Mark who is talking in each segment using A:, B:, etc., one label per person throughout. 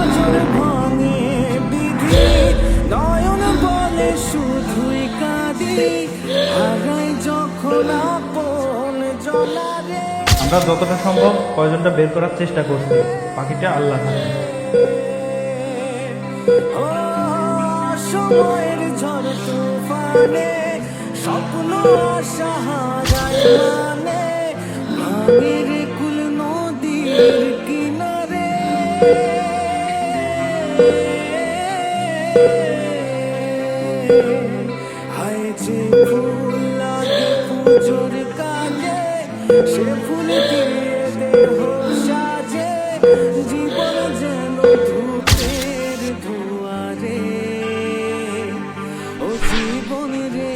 A: পাঁজর ভাঙে বিধি, নয়ন বলে শুধুই কাঁদি, হারাই যখন আপন জলারে।
B: আমরা যতটা সম্ভব কয়জনটা বের করার চেষ্টা করছি, বাকিটা আল্লাহ জানে।
A: সময়ের ঝড় তুফানে স্বপ্ন আশা হারায় মানে, ভাঙের কুল নদীর কিনারে। হায় যে ফুল লাগে পুজোর কাজে, সে ফুল দিয়ে দেহ সাজে, জীবন যেন ধূপের ধোয়ারে। ও জীবন রে,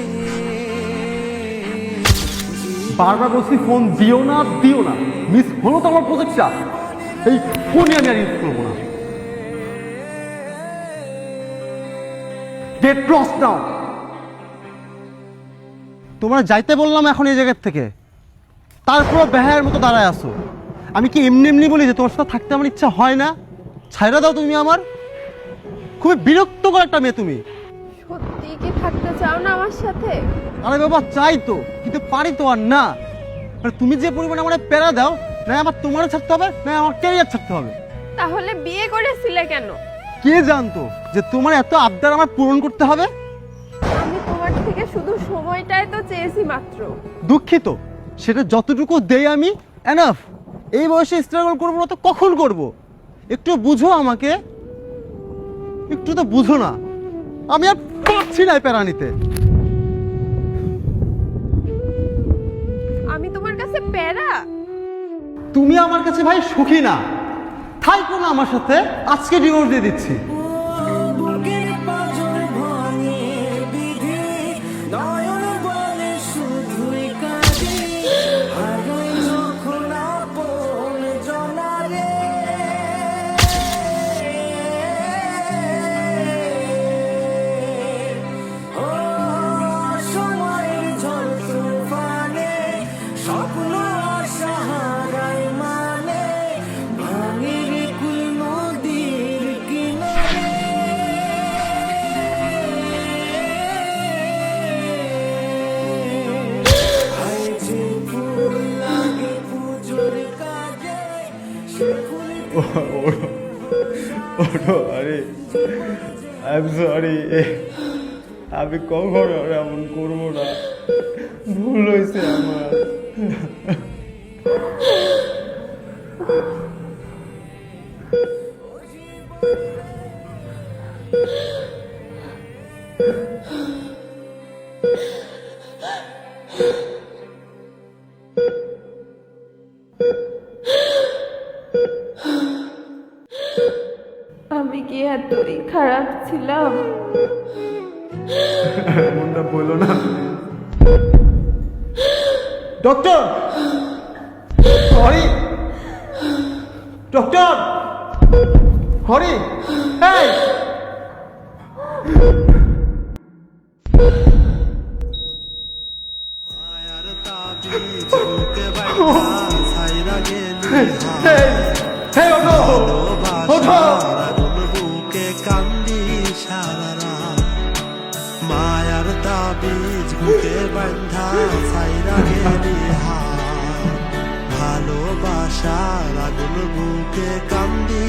C: বারবার বলছি ফোন দিও না দিও না, মিস হলো তো আমার প্রজেক্টটা। এই ফোনই আমি আর ইউজ করবো না। গেট লস্ট নাও। তোমরা যাইতে বললাম এখন এই জায়গার থেকে, তারপর বেহায়ের মতো দাঁড়ায় আসো। আমি কি এমনি এমনি বলি যে তোমার সাথে থাকতে আমার ইচ্ছা হয় না? ছাইরা দাও তুমি আমার। খুবই বিরক্তকর একটা মেয়ে তুমি।
D: সত্যি কি থাকতে চাও না আমার সাথে?
C: আরে বাবা চাই তো, কিন্তু পারি তো আর না। আর তুমি যে পরিমাণে আমার প্যারা দাও, না আমার তোমার ছাড়তে হবে, না আমার ক্যারিয়ার ছাড়তে হবে।
D: তাহলে বিয়ে করেছিলে কেন?
C: কে জানতো যে তোমার এত আবদার আমার পূরণ করতে হবে?
D: আমি তোমার থেকে শুধু সময়টাই তো চেয়েছি মাত্র।
C: দুঃখিত, সেটা যতটুকু দেই আমি এনাফ। এই বয়সে স্ট্রাগল করবো না তো কখন করব? একটু বুঝো আমাকে, একটু তো বুঝো না। আমি আর পারছি না প্যারা নিতে।
D: আমি তোমার কাছে প্যারা?
C: তুমি আমার কাছে ভাই সুখী না, থাইকো না আমার সাথে। আজকে ডিভোর্স দিয়ে দিচ্ছি।
A: বুকের পাঁজর ভাঙে বিধি, নয়ন বলে শুধুই কাঁদি, হারাই যখন আপন জলারে। ও সময়ের ঝড় তুফানে স্বপ্ন আশা হারায় মানে, ভাঙের কুল নদীর কিনারে। হায় যে ফুল লাগে পুজোর কাজে, সে ফুল
B: ওঠো, আরে আই এম সরি, আমি কখনো আর এমন করবো না, ভুল হয়েছে আমার।
D: আমি কি এতই খারাপ ছিলাম?
B: এমনটা বলো না।
C: ডক্টর, হরি, ডক্টর, হরি, এই এই ওঠো, ওঠো।
A: বুকে কান্দি সারা, মায়ার তাবিজ বুকে বান্ধা ছাইরা গেলি হাত, ভালোবাসার আগুন বুকে কান্দি